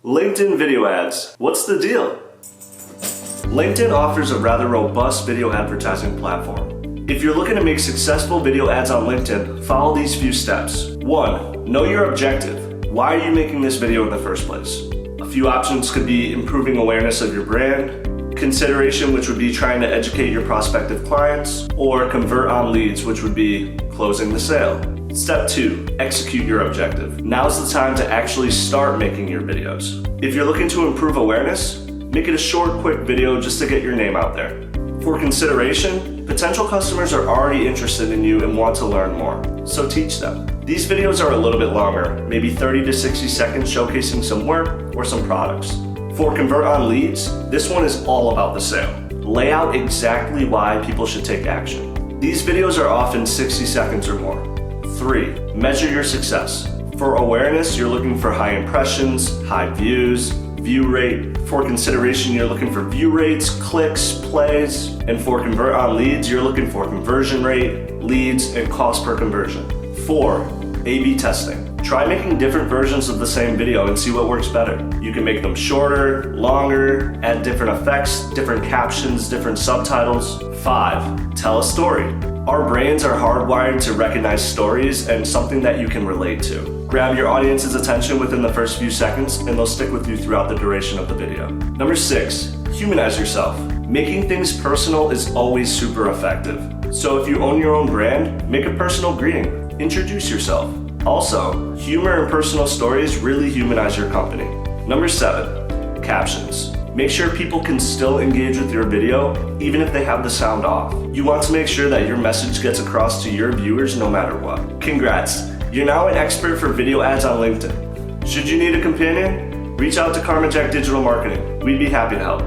LinkedIn video ads. What's the deal? LinkedIn offers a rather robust video advertising platform. If you're looking to make successful video ads on LinkedIn, follow these few steps. 1. Know your objective. Why are you making this video in the first place? A few options could be improving awareness of your brand, consideration, which would be trying to educate your prospective clients, or convert on leads, which would be closing the sale. Step 2. Execute your objective. Now's the time to actually start making your videos. If you're looking to improve awareness, make it a short, quick video just to get your name out there. For consideration, potential customers are already interested in you and want to learn more, so teach them. These videos are a little bit longer, maybe 30 to 60 seconds showcasing some work or some products. For convert on leads, this one is all about the sale. Lay out exactly why people should take action. These videos are often 60 seconds or more. 3. Measure your success. For awareness, you're looking for high impressions, high views, view rate. For consideration, you're looking for view rates, clicks, plays. And for convert on leads, you're looking for conversion rate, leads, and cost per conversion. 4. A/B testing. Try making different versions of the same video and see what works better. You can make them shorter, longer, add different effects, different captions, different subtitles. 5. Tell a story. Our brains are hardwired to recognize stories and something that you can relate to. Grab your audience's attention within the first few seconds and they'll stick with you throughout the duration of the video. Number 6, humanize yourself. Making things personal is always super effective. So if you own your own brand, make a personal greeting. Introduce yourself. Also, humor and personal stories really humanize your company. Number 7, captions. Make sure people can still engage with your video even if they have the sound off. You want to make sure that your message gets across to your viewers no matter what. Congrats, you're now an expert for video ads on LinkedIn. Should you need a companion? Reach out to Carmen Jack Digital Marketing. We'd be happy to help.